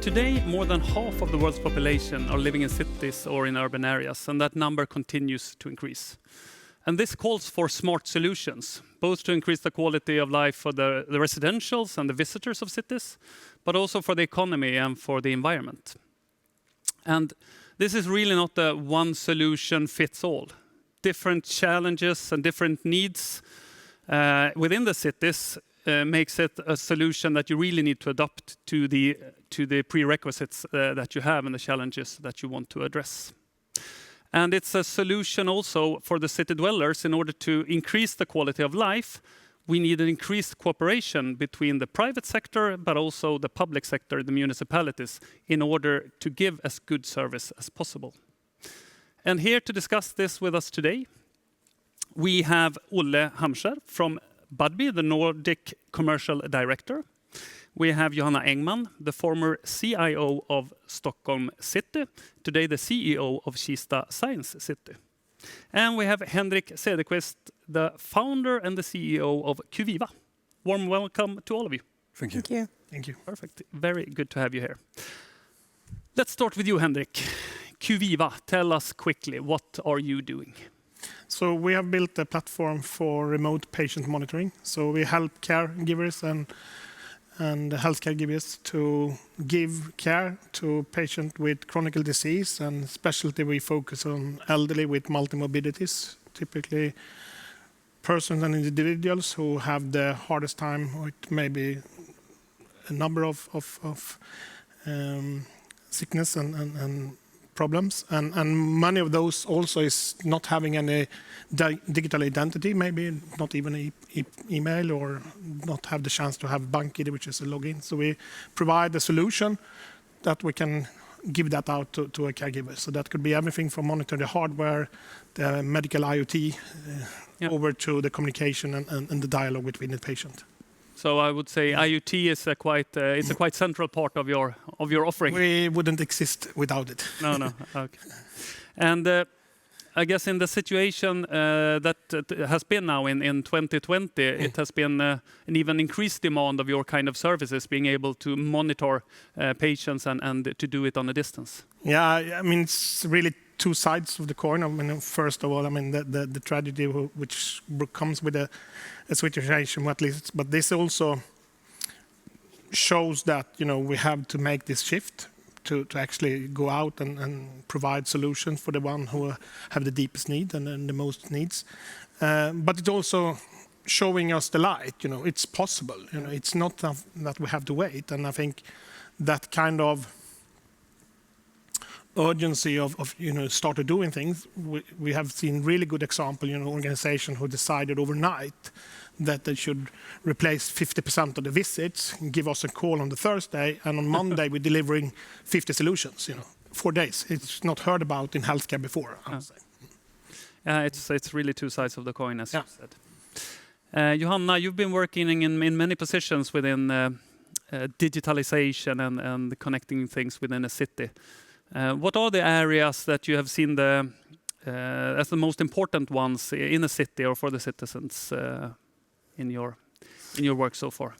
Today, more than half of the world's population are living in cities or in urban areas, and that number continues to increase. And this calls for smart solutions, both to increase the quality of life for the residentials and the visitors of cities, but also for the economy and for the environment. And this is really not a one solution fits all. Different challenges and different needs within the cities makes it a solution that you really need to adapt to the prerequisites that you have and the challenges that you want to address. And it's a solution also for the city dwellers. In order to increase the quality of life, we need an increased cooperation between the private sector, but also the public sector, the municipalities, in order to give as good service as possible. And here to discuss this with us today, we have Olle Hamskär from Budbee, the Nordic Commercial Director. We have Johanna Engman, the former CIO of Stockholm City, today the CEO of Kista Science City. And we have Henrik Cederqvist, the founder and the CEO of Cuviva. Warm welcome to all of you. Thank you. Thank you. Thank you. Perfect. Very good to have you here. Let's start with you, Henrik. Cuviva, tell us quickly, what are you doing? So we have built a platform for remote patient monitoring. So we help caregivers and healthcare givers to give care to patients with chronic disease, and especially we focus on elderly with multimorbidities, typically persons and individuals who have the hardest time with maybe a number of sickness and problems, and many of those also is not having any digital identity, maybe not even email, or not have the chance to have bank ID, which is a login. So we provide a solution that we can give that out to a caregiver. So that could be everything from monitor the hardware, the medical IoT, over to the communication and the dialogue between the patient. So I would say IoT is a quite central part of your offering. We wouldn't exist without it. No. Okay. And I guess in the situation that has been now in 2020, it has been an even increased demand of your kind of services, being able to monitor patients and to do it on a distance. Yeah, I mean, it's really two sides of the coin. I mean, first of all, I mean the tragedy which comes with a situation, at least, but this also shows that we have to make this shift to actually go out and provide solutions for the one who have the deepest need and the most needs. But it's also showing us the light. It's possible. It's not that we have to wait. And I think that kind of urgency of started doing things. We have seen really good example, organization who decided overnight that they should replace 50% of the visits, give us a call on the Thursday, and on Monday we're delivering 50 solutions, 4 days. It's not heard about in healthcare before, I would say. Yeah, it's really two sides of the coin, as you said. Johanna, you've been working in many positions within digitalization and connecting things within a city. What are the areas that you have seen as the most important ones in a city or for the citizens in your work so far?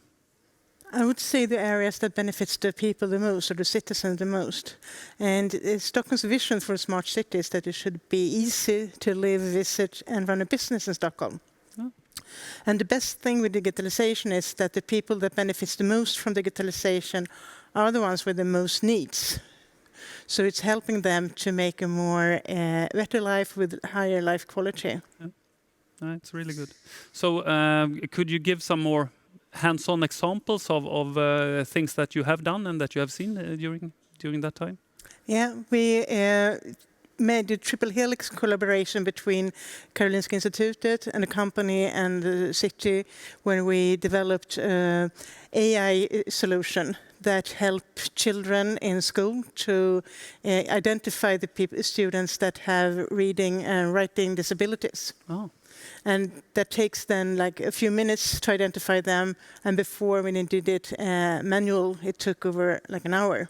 I would say the areas that benefits the people the most, or the citizens the most. And Stockholm's vision for a smart city is that it should be easy to live, visit, and run a business in Stockholm. Oh. And the best thing with digitalization is that the people that benefits the most from digitalization are the ones with the most needs. So it's helping them to make a more better life with higher life quality. Yeah. It's really good. So could you give some more hands-on examples of things that you have done and that you have seen during that time? Yeah, we made a triple helix collaboration between Karolinska Institutet and the company and the city, when we developed AI solution that help children in school to identify the students that have reading and writing disabilities. Oh. And that takes then like a few minutes to identify them, and before when it did it manual, it took over like an hour.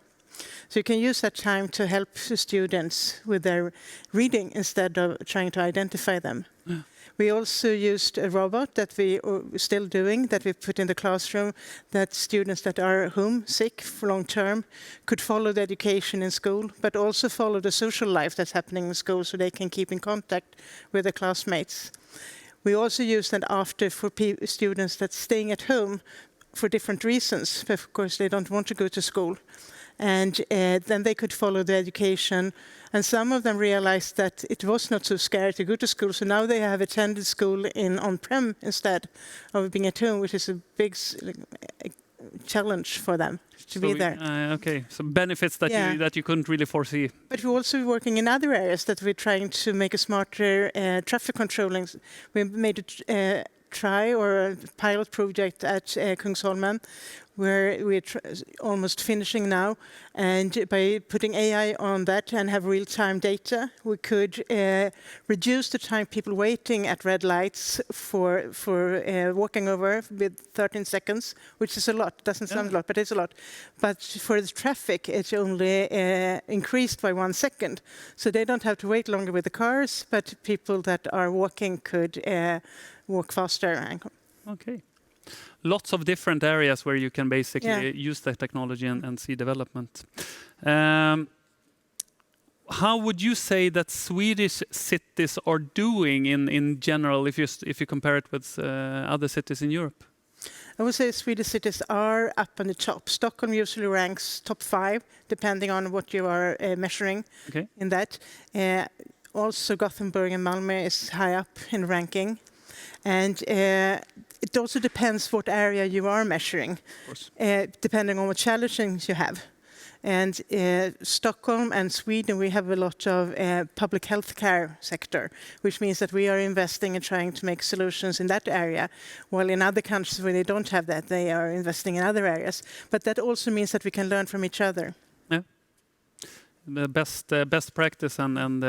So you can use that time to help the students with their reading instead of trying to identify them. Yeah. We also used a robot that we are still doing, that we put in the classroom, that students that are home sick for long term could follow the education in school, but also follow the social life that's happening in school so they can keep in contact with their classmates. We also use that after for students that's staying at home for different reasons. Of course, they don't want to go to school. And then they could follow the education. And some of them realized that it was not so scary to go to school. So now they have attended school in on-prem instead of being at home, which is a big challenge for them to be there. Okay, so benefits that you couldn't really foresee. But we're also working in other areas that we're trying to make a smarter traffic controlling. We made a try or a pilot project at Kungsholmen, where we're almost finishing now. And by putting AI on that and have real-time data, we could reduce the time people waiting at red lights for walking over with 13 seconds, which is a lot. Doesn't sound a lot, but it's a lot. But for the traffic, it's only increased by 1 second. So they don't have to wait longer with the cars, but people that are walking could walk faster. Okay. Lots of different areas where you can basically use the technology and see development. How would you say that Swedish cities are doing in general if you compare it with other cities in Europe? I would say Swedish cities are up on the top. Stockholm usually ranks top 5, depending on what you are measuring in that. Also Gothenburg and Malmö is high up in ranking. And it also depends what area you are measuring, depending on what challenges you have. And Stockholm and Sweden, we have a lot of public health care sector, which means that we are investing and trying to make solutions in that area, while in other countries where they don't have that, they are investing in other areas. But that also means that we can learn from each other. Yeah. The best practice and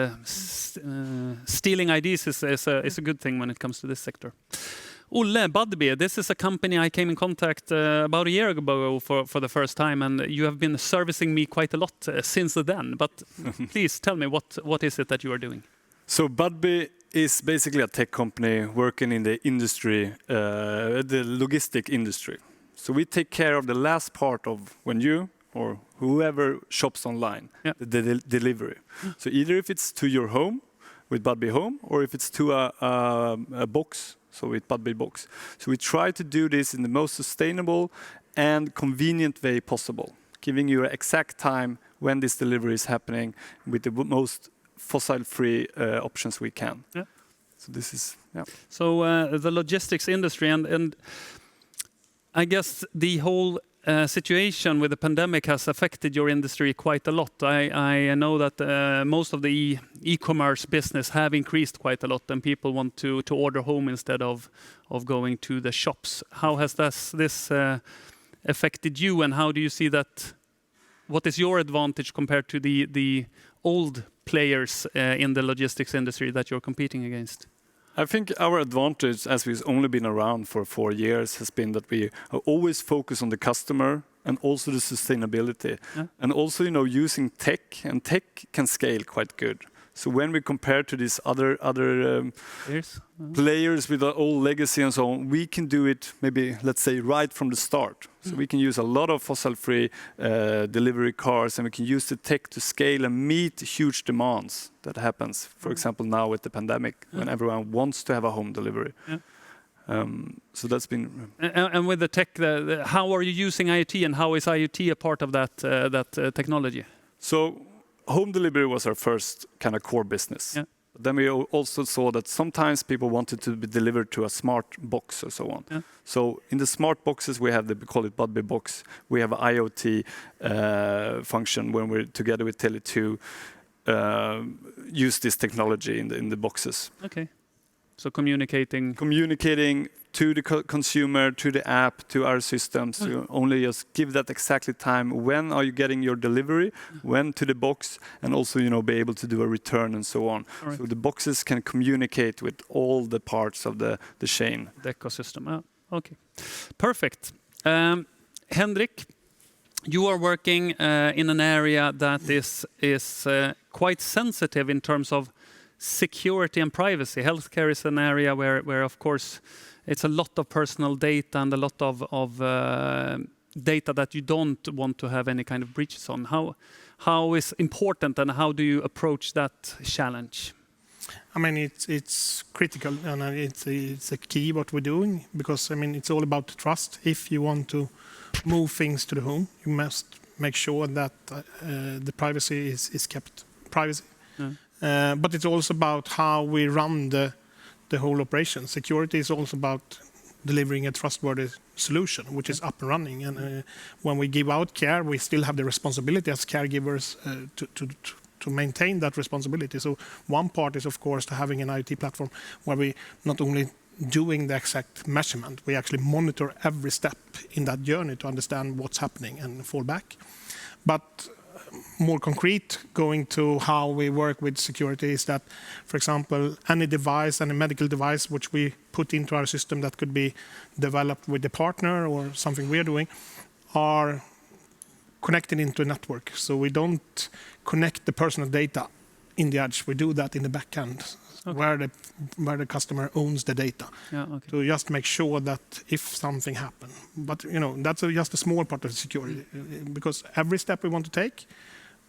stealing ideas is a good thing when it comes to this sector. Olle, Budbee, this is a company I came in contact about a year ago for the first time, and you have been servicing me quite a lot since then. But please tell me, what is it that you are doing? So Budbee is basically a tech company working in the industry, the logistic industry. So we take care of the last part of when you or whoever shops online, the delivery. So either if it's to your home with Budbee Home, or if it's to a box, so with Budbee Box. So we try to do this in the most sustainable and convenient way possible, giving you an exact time when this delivery is happening with the most fossil-free options we can. Yeah. So this is, So the logistics industry, and I guess the whole situation with the pandemic has affected your industry quite a lot. I know that most of the e-commerce business have increased quite a lot, and people want to order home instead of going to the shops. How has this affected you, and how do you see that? What is your advantage compared to the old players in the logistics industry that you're competing against? I think our advantage, as we've only been around for 4 years, has been that we are always focused on the customer and also the sustainability. And also, using tech, and tech can scale quite good. So when we compare to these other players with our old legacy and so on, we can do it maybe, let's say, right from the start. So we can use a lot of fossil-free delivery cars, and we can use the tech to scale and meet huge demands that happens, for example, now with the pandemic, when everyone wants to have a home delivery. So that's been... And with the tech, how are you using IoT, and how is IoT a part of that technology? So home delivery was our first kind of core business. Then we also saw that sometimes people wanted to be delivered to a smart box or so on. So in the smart boxes, we have we call it Budbee Box. We have an IoT function when we're together with Tele2 use this technology in the boxes. Okay. So communicating to the consumer, to the app, to our systems. You only just give that exactly time. When are you getting your delivery? When to the box, and also be able to do a return and so on. Right. So the boxes can communicate with all the parts of the chain. The ecosystem. Okay, perfect. Henrik, you are working in an area that is quite sensitive in terms of security and privacy. Healthcare is an area where of course, it's a lot of personal data and a lot of data that you don't want to have any kind of breaches on. How is important and how do you approach that challenge? I mean, it's critical and it's a key what we're doing because I mean it's all about trust. If you want to move things to the home, you must make sure that the privacy is kept privacy. But it's also about how we run the whole operation. Security is also about delivering a trustworthy solution, which is up and running. And when we give out care, we still have the responsibility as caregivers to maintain that responsibility. So one part is, of course, to having an IoT platform where we not only doing the exact measurement, we actually monitor every step in that journey to understand what's happening and fall back. But more concrete, going to how we work with security is that, for example, any device, any medical device which we put into our system that could be developed with the partner or something we're doing are connected into a network. So we don't connect the personal data in the edge. We do that in the back end, where the customer owns the data. To just make sure that if something happens. But that's just a small part of the security because every step we want to take,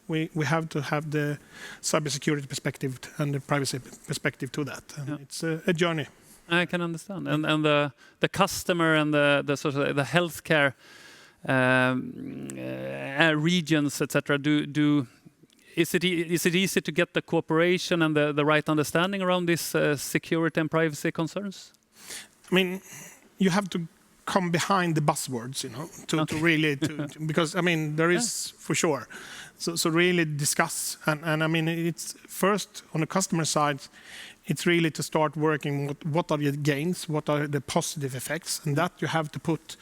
we have to have the cybersecurity perspective and the privacy perspective to that. And it's a journey. I can understand. And the customer and the sort of the healthcare regions, etc. Is it easy to get the cooperation and the right understanding around these security and privacy concerns? I mean, you have to come behind the buzzwords, to really because I mean there is for sure. So really discuss and I mean it's first on the customer side. It's really to start working with what are the gains, what are the positive effects, and that you have to put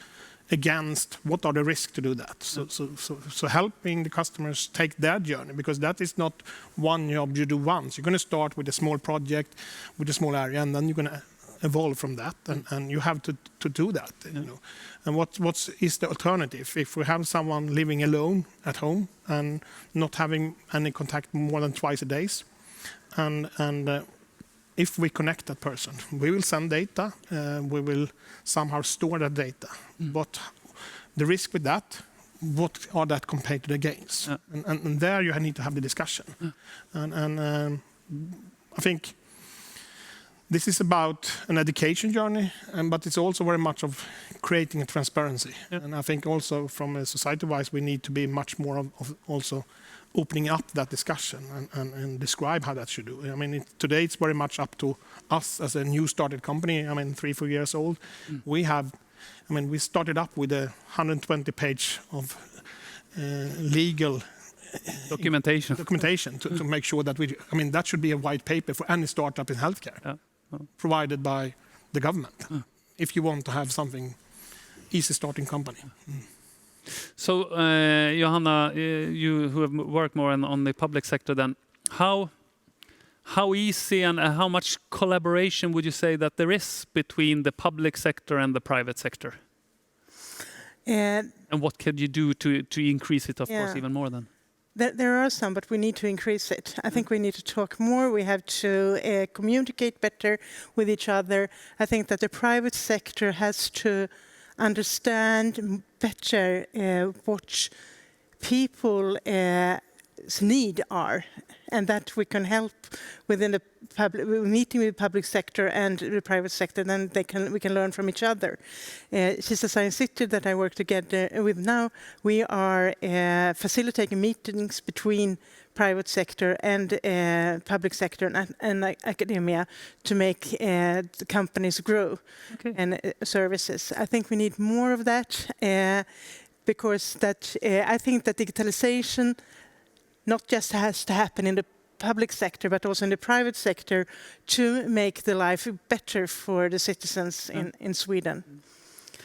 against what are the risks to do that. So helping the customers take their journey, because that is not one job you do once. You're going to start with a small project, with a small area, and then you're going to evolve from that, and you have to do that. And what is the alternative? If we have someone living alone at home and not having any contact more than twice a day, and if we connect that person, we will send data, we will somehow store that data. But the risk with that, what are that compared to the gains? And there you need to have the discussion. And I think this is about an education journey, but it's also very much of creating a transparency. And I think also from a society-wise, we need to be much more of also opening up that discussion and describe how that should do. I mean, today it's very much up to us as a new started company. I mean, 3-4 years old. We started up with a 120-page of legal documentation to make sure that that should be a white paper for any startup in healthcare, provided by the government, if you want to have something easy starting company. So, Johanna, you who have worked more on the public sector, then how easy and how much collaboration would you say that there is between the public sector and the private sector? And what could you do to increase it, of course, even more then? There are some, but we need to increase it. I think we need to talk more. We have to communicate better with each other. I think that the private sector has to understand better what people's need are, and that we can help within the meeting with the public sector and the private sector. Then we can learn from each other. Kista Science City that I work together with now, we are facilitating meetings between private sector and public sector and academia to make the companies grow and services. I think we need more of that because I think that digitalization not just has to happen in the public sector, but also in the private sector to make the life better for the citizens in Sweden.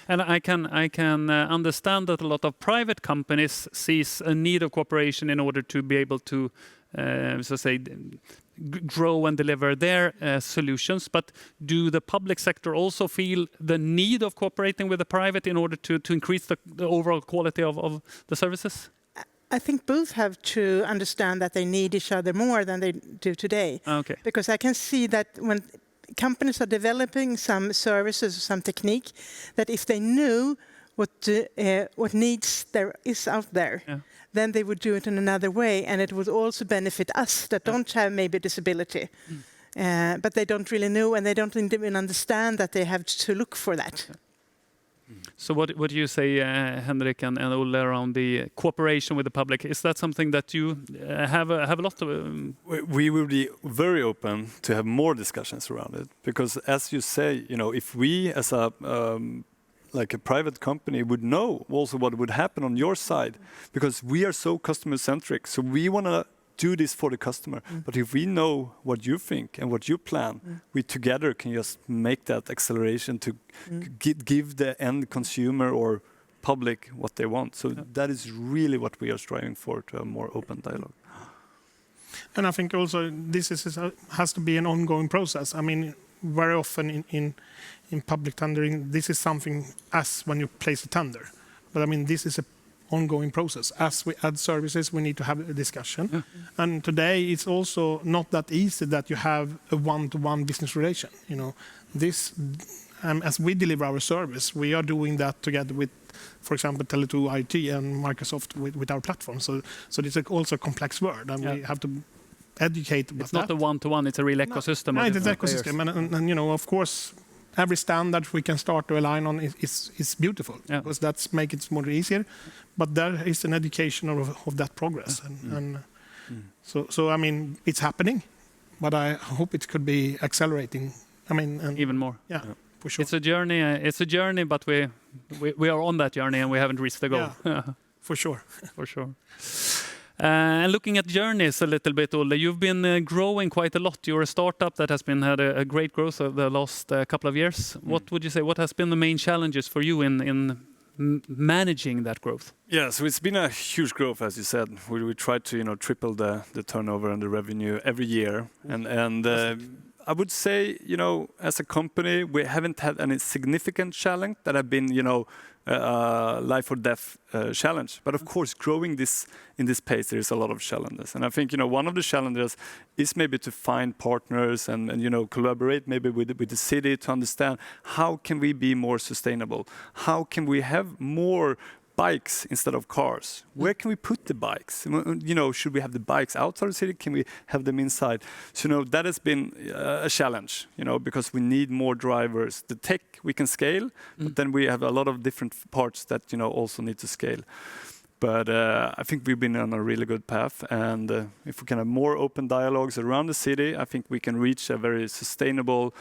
And I can understand that a lot of private companies sees a need of cooperation in order to be able to, grow and deliver their solutions. But do the public sector also feel the need of cooperating with the private in order to increase the overall quality of the services? I think both have to understand that they need each other more than they do today. Okay. Because I can see that when companies are developing some services or some technique, that if they knew what needs there is out there, then they would do it in another way, and it would also benefit us that don't have maybe disability. But they don't really know, and they don't even understand that they have to look for that. So what do you say, Henrik and Olle, around the cooperation with the public? Is that something that you have a lot of? We will be very open to have more discussions around it, because as you say, if we as a like a private company would know also what would happen on your side, because we are so customer centric, so we want to do this for the customer. But if we know what you think and what you plan, we together can just make that acceleration to give the end consumer or public what they want. So that is really what we are striving for, to have more open dialogue. And I think also this has to be an ongoing process. I mean, very often in public tendering, this is something as when you place a tender. But I mean, this is a ongoing process. As we add services, we need to have a discussion. And today, it's also not that easy that you have a one-to-one business relation. This, as we deliver our service, we are doing that together with, for example, Tele2 IoT and Microsoft with our platform. So this is also a complex word, and we have to educate about that. It's not a one-to-one; it's a real ecosystem. No, it's an ecosystem, and of course, every standard we can start to align on is beautiful, because that's make it more easier. But there is an education of that progress, and so I mean it's happening, but I hope it could be accelerating. I mean, even more. Yeah, for sure. It's a journey. It's a journey, but we are on that journey, and we haven't reached the goal. Yeah, for sure. For sure. And looking at journeys a little bit, Olle, you've been growing quite a lot. You're a startup that has had a great growth over the last couple of years. What would you say? What has been the main challenges for you in managing that growth? Yeah, so it's been a huge growth, as you said. We tried to triple the turnover and the revenue every year, and I would say as a company we haven't had any significant challenge that have been life or death challenge. But of course, growing in this pace, there is a lot of challenges. And I think one of the challenges is maybe to find partners and collaborate maybe with the city to understand how can we be more sustainable? How can we have more bikes instead of cars? Where can we put the bikes? Should we have the bikes outside the city? Can we have them inside? So that has been a challenge, because we need more drivers. The tech we can scale, but then we have a lot of different parts that also need to scale. But I think we've been on a really good path, and if we can have more open dialogues around the city, I think we can reach a very sustainable,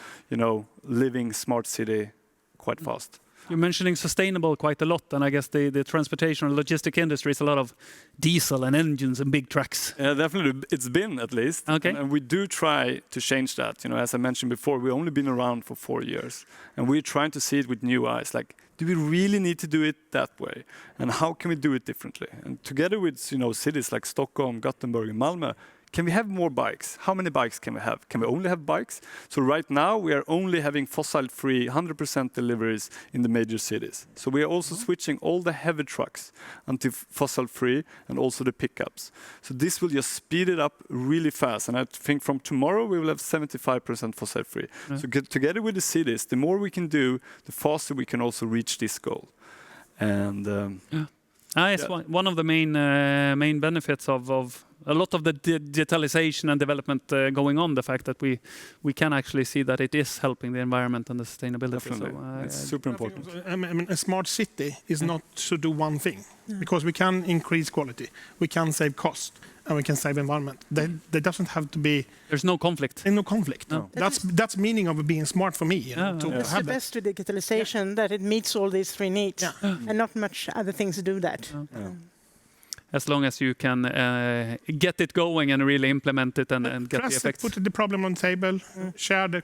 living smart city quite fast. You're mentioning sustainable quite a lot, and I guess the transportation and logistic industry is a lot of diesel and engines and big trucks. Yeah, definitely. It's been, at least. Okay. And we do try to change that. As I mentioned before, we've only been around for 4 years. And we're trying to see it with new eyes. Like, do we really need to do it that way? And how can we do it differently? And together with, cities like Stockholm, Gothenburg, and Malmö, can we have more bikes? How many bikes can we have? Can we only have bikes? So right now we are only having fossil-free 100% deliveries in the major cities. So we are also switching all the heavy trucks onto fossil-free and also the pickups. So this will just speed it up really fast. And I think from tomorrow we will have 75% fossil-free. So together with the cities, the more we can do, the faster we can also reach this goal. And It's one of the main benefits of a lot of the digitalization and development going on, the fact that we can actually see that it is helping the environment and the sustainability. Definitely. So, it's super important. I mean, a smart city is not to do one thing, because we can increase quality, we can save cost, and we can save environment. There doesn't have to be. There's no conflict. No conflict. No. That's meaning of being smart for me. That's the best with digitalization, that it meets all these three needs, and not much other things do that. As long as you can get it going and really implement it and get the effects. Put the problem on the table, share the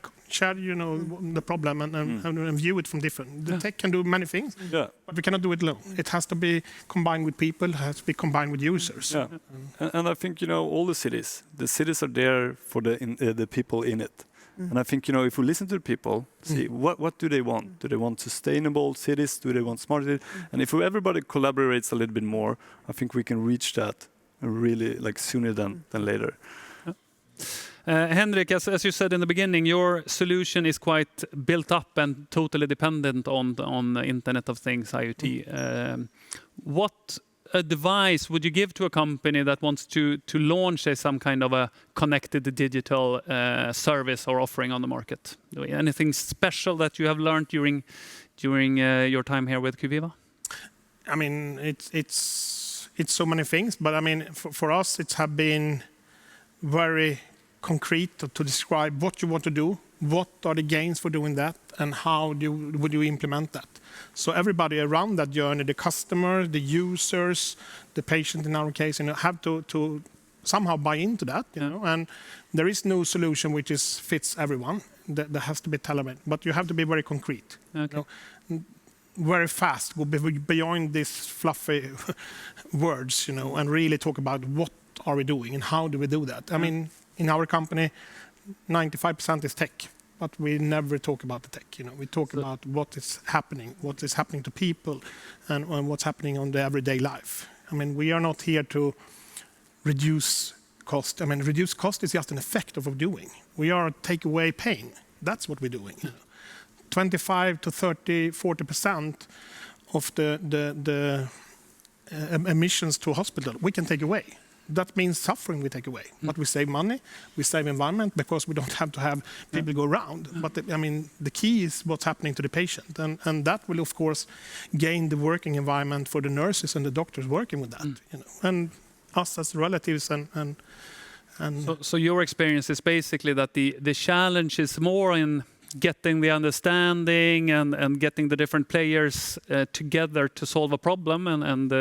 problem and view it from different. The tech can do many things, but we cannot do it alone. It has to be combined with people, it has to be combined with users. And I think all the cities are there for the people in it. And I think, if we listen to the people, see what do they want? Do they want sustainable cities? Do they want smart cities? And if everybody collaborates a little bit more, I think we can reach that really sooner than later. Henrik, as you said in the beginning, your solution is quite built up and totally dependent on the Internet of Things, IoT. What advice would you give to a company that wants to launch some kind of a connected digital service or offering on the market? Anything special that you have learned during your time here with Cuviva? I mean, it's so many things, but I mean, for us, it have been very concrete to describe what you want to do, what are the gains for doing that, and how would you implement that. So everybody around that journey, the customer, the users, the patient in our case, have to somehow buy into that. And there is no solution which fits everyone. That has to be tailor-made, but you have to be very concrete. Okay. Very fast, go beyond these fluffy words, and really talk about what are we doing and how do we do that. I mean, in our company, 95% is tech, but we never talk about the tech. We talk about what is happening to people, and what's happening on the everyday life. I mean, we are not here to reduce cost. I mean, reduce cost is just an effect of what we're doing. We are take away pain. That's what we're doing. 25 to 30, 40% of the emissions to a hospital we can take away. That means suffering we take away. But we save money, we save environment because we don't have to have people go around. But the key is what's happening to the patient. And that will, of course, gain the working environment for the nurses and the doctors working with that. And us as relatives and So your experience is basically that the challenge is more in getting the understanding and getting the different players together to solve a problem and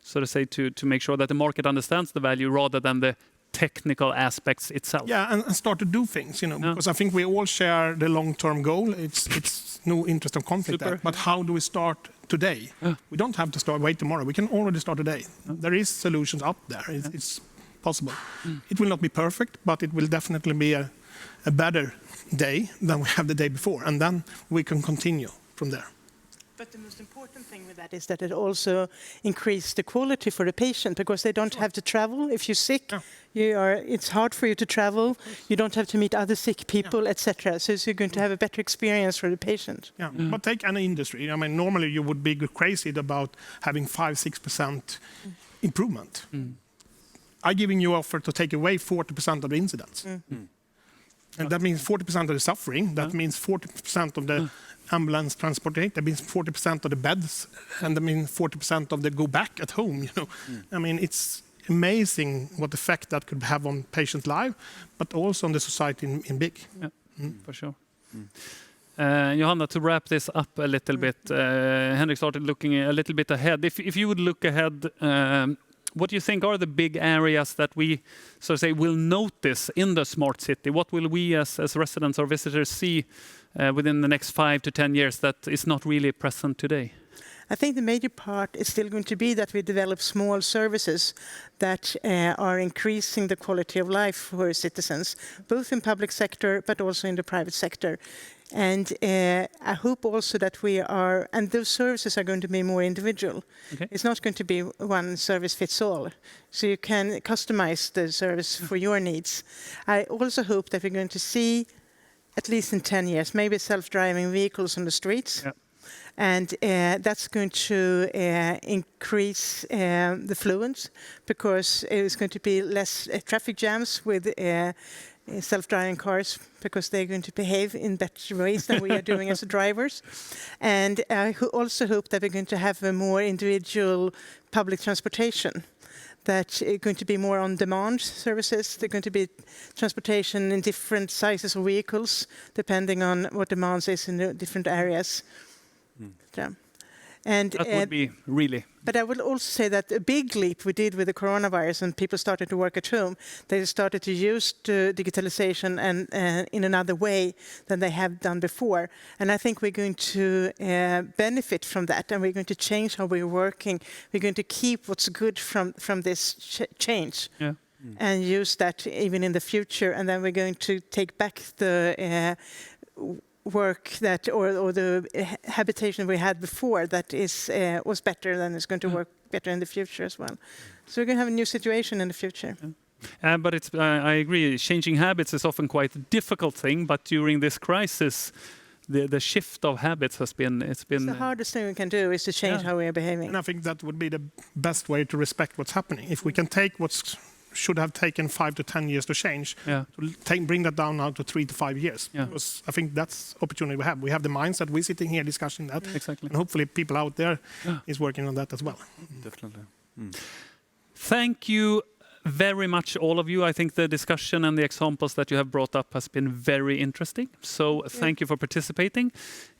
so to say to make sure that the market understands the value rather than the technical aspects itself. Yeah, and start to do things, because I think we all share the long-term goal. It's no interest of conflict there. But how do we start today? We don't have to wait tomorrow. We can already start today. There is solutions out there. It's possible. It will not be perfect, but it will definitely be a better day than we have the day before, and then we can continue from there. But the most important thing with that is that it also increases the quality for the patient, because they don't have to travel. If you're sick, it's hard for you to travel. You don't have to meet other sick people, etc. So you're going to have a better experience for the patient. Yeah, but take any industry. I mean, normally you would be crazy about having 5-6% improvement. I'm giving you offer to take away 40% of the incidents. And that means 40% of the suffering. That means 40% of the ambulance transportation. That means 40% of the beds. And that means 40% of the go back at home. I mean, it's amazing what effect that could have on patients' life, but also on the society in big. Yeah, for sure. Johanna, to wrap this up a little bit, Henrik started looking a little bit ahead. If you would look ahead, what do you think are the big areas that we, so to say, will notice in the smart city? What will we as residents or visitors see within the next 5 to 10 years that is not really present today? I think the major part is still going to be that we develop small services that are increasing the quality of life for citizens, both in public sector but also in the private sector. And I hope also that and those services are going to be more individual. Okay. It's not going to be one service fits all. So you can customize the service for your needs. I also hope that we're going to see, at least in 10 years, maybe self-driving vehicles on the streets. Yeah. And that's going to increase the fluence, because it's going to be less traffic jams with self-driving cars, because they're going to behave in better ways than we are doing as drivers. And I also hope that we're going to have a more individual public transportation, that is going to be more on-demand services. They're going to be transportation in different sizes of vehicles, depending on what demands is in the different areas. Yeah. And that would be really. But I will also say that a big leap we did with the coronavirus, and people started to work at home, they started to use the digitalization and in another way than they have done before. And I think we're going to benefit from that, and we're going to change how we're working. We're going to keep what's good from this change. Yeah. and use that even in the future, and then we're going to take back the work that or the habitation we had before that was better, then it's going to work better in the future as well. So we're going to have a new situation in the future. But it's, I agree, changing habits is often quite a difficult thing, but during this crisis, the shift of habits has been, it's The hardest thing we can do is to change how we are behaving. And I think that would be the best way to respect what's happening. If we can take what should have taken 5 to 10 years to change, bring that down now to 3 to 5 years. Because I think that's opportunity we have. We have the mindset, we're sitting here discussing that. Exactly. And hopefully people out there is working on that as well. Definitely. Thank you very much, all of you. I think the discussion and the examples that you have brought up has been very interesting. So thank you for participating.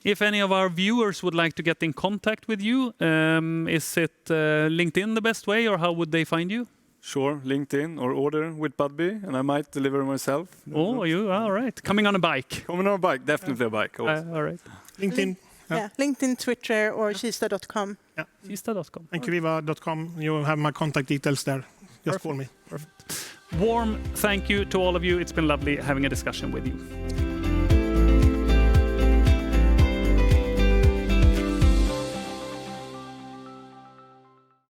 If any of our viewers would like to get in contact with you, is it LinkedIn the best way, or how would they find you? Sure, LinkedIn or order with Budbee, and I might deliver myself. Oh, you all right? Coming on a bike? Coming on a bike, definitely a bike. All right. LinkedIn. LinkedIn, Twitter, or Kista.com. Kista.com. And Cuviva.com. You have my contact details there. Just call me. Warm thank you to all of you. It's been lovely having a discussion with you.